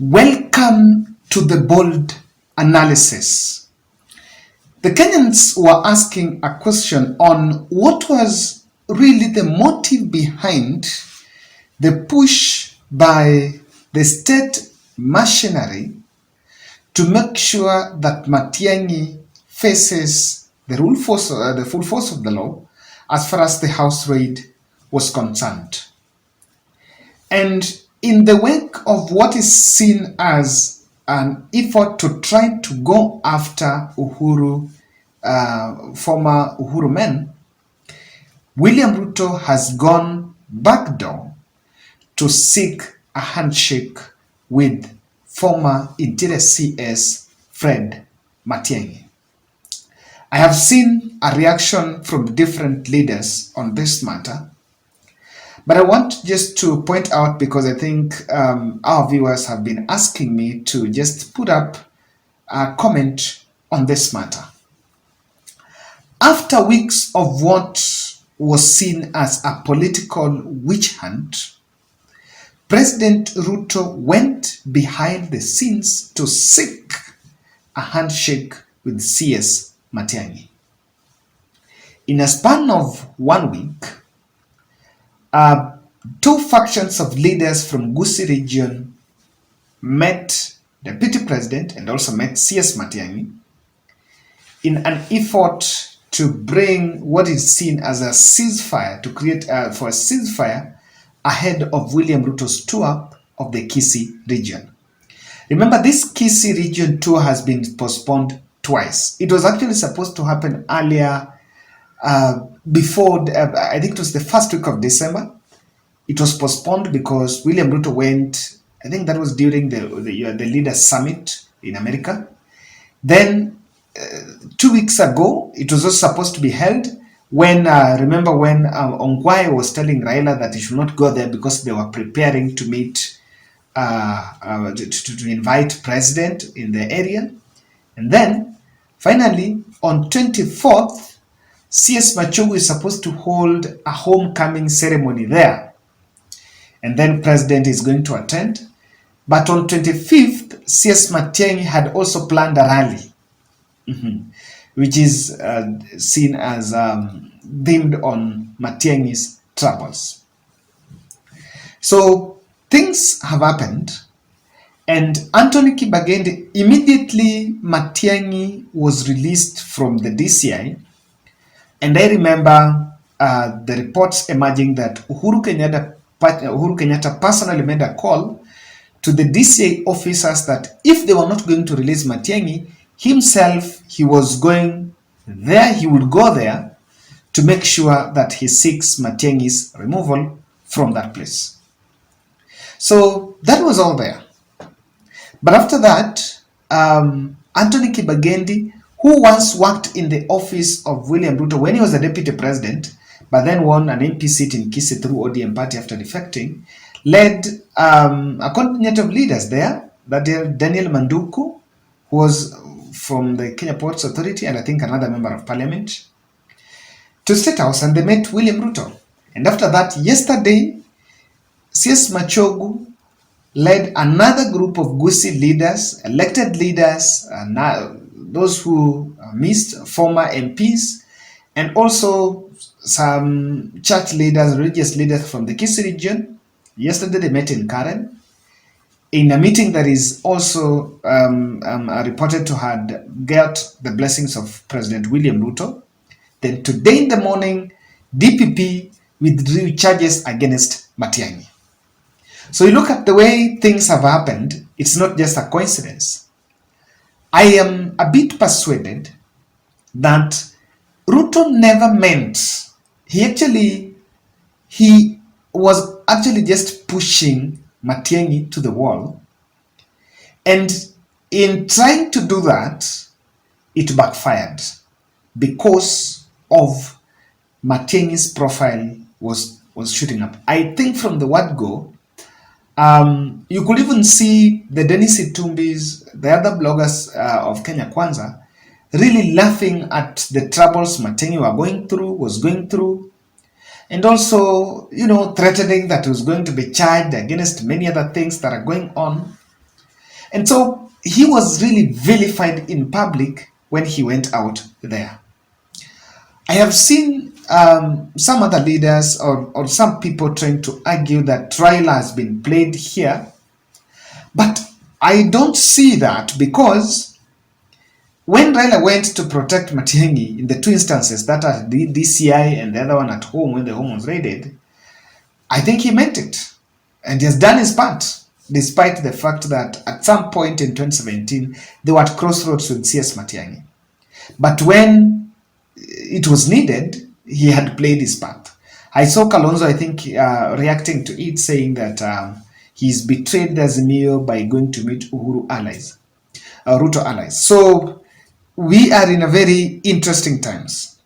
Welcome to the bold analysis. The Kenyans were asking a question on what was really the motive behind the push by the state machinery to make sure that Matian'gi faces the full force of the law as far as the house raid was concerned. And in the wake of what is seen as an effort to try to go after Uhuru, former Uhuru men, William Ruto has gone backdoor to seek a handshake with former Interior CS Fred Matian'gi. I have seen a reaction from different leaders on this matter, but I want just to point out, because I think our viewers have been asking me to just put up a comment on this matter. After weeks of what was seen as a political witch hunt, President Ruto went behind the scenes to seek a handshake with CS Matian'gi. In a span of 1 week, two factions of leaders from Gusii region met Deputy President and also met CS Matian'gi in an effort to bring what is seen as a ceasefire, to create for a ceasefire ahead of William Ruto's tour of the Kisii region. Remember, this Kisii region tour has been postponed twice. It was actually supposed to happen earlier, before, I think it was the first week of December. It was postponed because William Ruto went, I think that was during the Leaders Summit in America. Then 2 weeks ago, it was also supposed to be held when, remember when Ongwae was telling Raila that he should not go there because they were preparing to meet, to invite president in the area. And then, finally, on 24th, CS Machogu is supposed to hold a homecoming ceremony there. And then president is going to attend. But on 25th, CS Matian'gi had also planned a rally, which is seen as themed on Matian'gi's troubles. So things have happened, and Anthony Kibagendi, immediately Matian'gi was released from the DCI. And I remember the reports emerging that Uhuru Kenyatta personally made a call to the DCI officers that if they were not going to release Matian'gi, himself, he was going there, he would go there to make sure that he seeks Matian'gi's removal from that place. So that was all there. But after that, Anthony Kibagendi, who once worked in the office of William Ruto when he was the deputy president, but then won an MP seat in Kisii through ODM party after defecting, led a contingent of leaders there, that Daniel Manduku, who was from the Kenya Ports Authority, and I think another member of parliament, to State House, and they met William Ruto. And after that, yesterday, CS Machogu led another group of Gusii leaders, elected leaders, those who missed, former MPs, and also some church leaders, religious leaders from the Kisii region. Yesterday they met in Karen in a meeting that is also reported to have got the blessings of President William Ruto. Then today in the morning, DPP withdrew charges against Matian'gi. So you look at the way things have happened, it's not just a coincidence. I am a bit persuaded that Ruto never meant, he was actually just pushing Matian'gi to the wall. And in trying to do that, it backfired because of Matian'gi's profile was shooting up. I think from the word go, you could even see the Dennis Itumbis, the other bloggers of Kenya Kwanza, really laughing at the troubles Matian'gi was going through, and also, threatening that he was going to be charged against many other things that are going on. And so he was really vilified in public when he went out there. I have seen some other leaders or some people trying to argue that Raila has been played here, but I don't see that, because when Raila went to protect Matian'gi in the two instances, that are the DCI and the other one at home when the home was raided, I think he meant it. And he has done his part, despite the fact that at some point in 2017, they were at crossroads with CS Matian'gi. But when it was needed, he had played his part. I saw Kalonzo, I think, reacting to it, saying that he's betrayed the Azimio by going to meet Uhuru allies, Ruto allies. So we are in a very interesting times.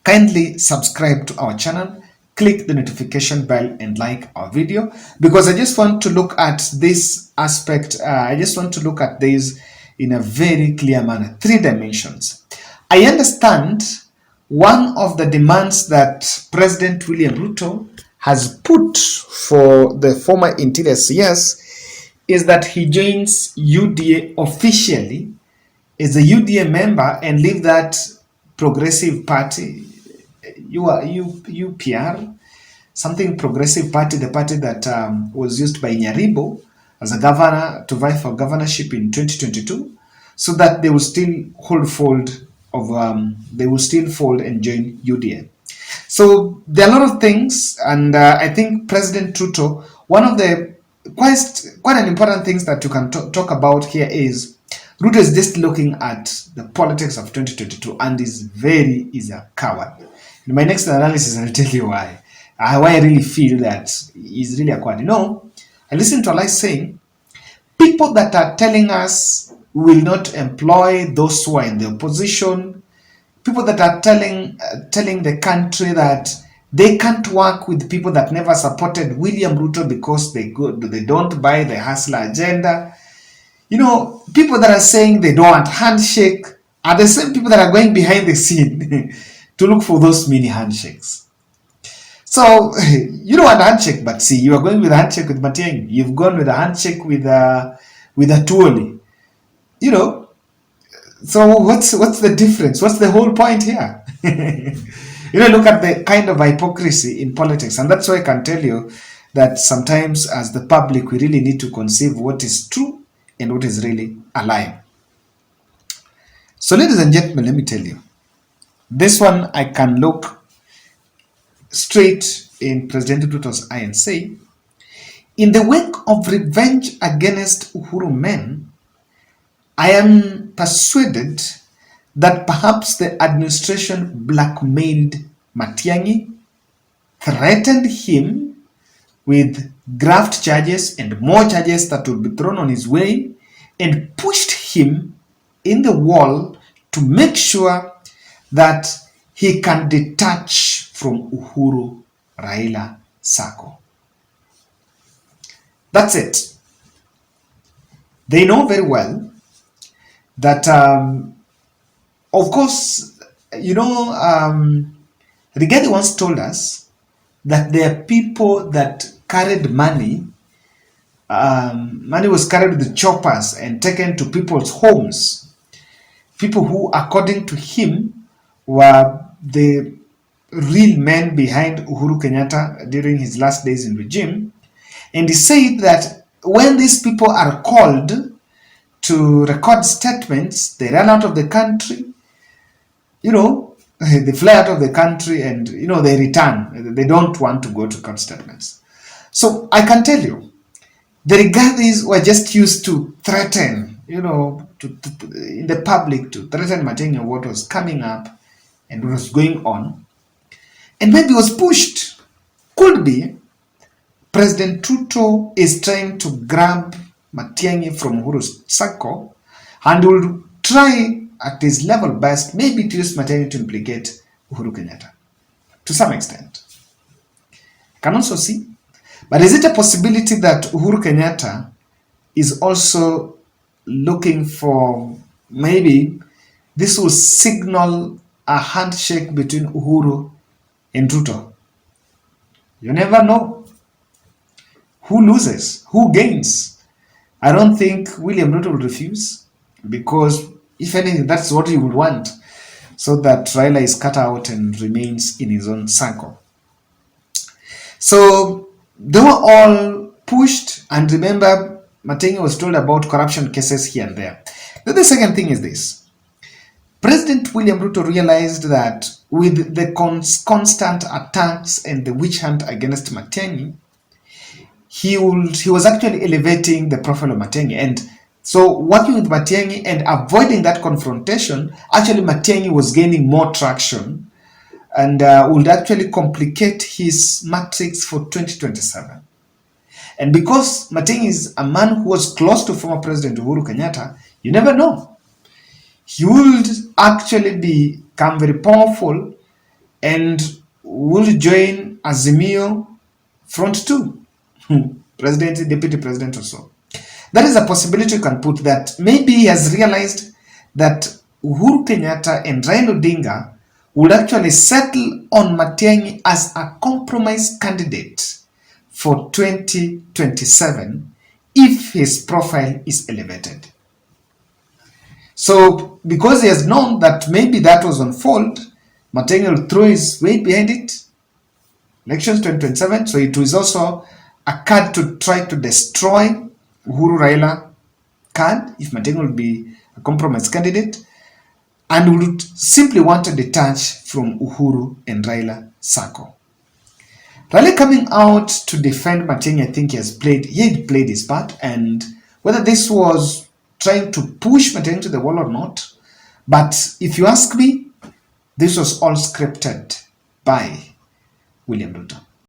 Kindly subscribe to our channel, click the notification bell and like our video, because I just want to look at this aspect. I just want to look at this in a very clear manner, 3 dimensions. I understand one of the demands that President William Ruto has put for the former Interior CS is that he joins UDA officially as a UDA member and leave that progressive party, UPR, something progressive party, the party that was used by Nyaribo as a governor to vie for governorship in 2022, so that they will still fold and join UDA. So there are a lot of things, and I think President Ruto, one of the quite an important things that you can talk about here is Ruto is just looking at the politics of 2022 and is a coward. In my next analysis, I'll tell you why I really feel that he's really a coward. I listened to a lie saying, people that are telling us we will not employ those who are in the opposition, people that are telling the country that they can't work with people that never supported William Ruto because they don't buy the hustler agenda. People that are saying they don't want handshake are the same people that are going behind the scene to look for those mini handshakes. So you don't want a handshake, but see, you are going with a handshake with Matian'gi. You've gone with a handshake with a Tuoli. So what's the difference? What's the whole point here? Look at the kind of hypocrisy in politics, and that's why I can tell you that sometimes as the public we really need to conceive what is true and what is really a lie. So ladies and gentlemen, let me tell you, this one I can look straight in President Ruto's eye and say, in the wake of revenge against Uhuru men, I am persuaded that perhaps the administration blackmailed Matian'gi, threatened him with graft charges and more charges that would be thrown on his way, and pushed him in the wall to make sure that he can detach from Uhuru Raila circle. That's it. They know very well that, of course, Rigathi once told us that there are people that carried money. Money was carried with choppers and taken to people's homes. People who, according to him, were the real men behind Uhuru Kenyatta during his last days in regime. And he said that when these people are called to record statements, they run out of the country, they fly out of the country and, they return. They don't want to go to court statements. So I can tell you, the Rigathis were just used to threaten, in the public, to threaten Matian'gi of what was coming up and what was going on. And maybe it was pushed. Could be President Ruto is trying to grab Matian'gi from Uhuru's circle and will try at his level best maybe to use Matian'gi to implicate Uhuru Kenyatta to some extent. Can also see. But is it a possibility that Uhuru Kenyatta is also looking for, maybe this will signal a handshake between Uhuru and Ruto? You never know. Who loses? Who gains? I don't think William Ruto will refuse, because if anything, that's what he would want, so that Raila is cut out and remains in his own circle. So they were all pushed, and remember, Matian'gi was told about corruption cases here and there. Then the second thing is this. President William Ruto realized that with the constant attacks and the witch hunt against Matian'gi, he was actually elevating the profile of Matian'gi. And so working with Matian'gi and avoiding that confrontation, actually Matian'gi was gaining more traction and would actually complicate his matrix for 2027. And because Matian'gi is a man who was close to former President Uhuru Kenyatta, you never know. He would actually become very powerful and will join Azimio Front 2, President, Deputy President or so. That is a possibility you can put, that maybe he has realized that Uhuru Kenyatta and Raila Odinga would actually settle on Matian'gi as a compromise candidate for 2027 if his profile is elevated. So because he has known that maybe that was on fold, Matian'gi will throw his weight behind it, elections 2027, so it was also a card to try to destroy Uhuru Raila card if Matian'gi will be a compromise candidate, and would simply want to detach from Uhuru and Raila circle. Raila coming out to defend Matian'gi, I think he had played his part, and whether this was trying to push Matian'gi to the wall or not, but if you ask me, this was all scripted by William Ruto.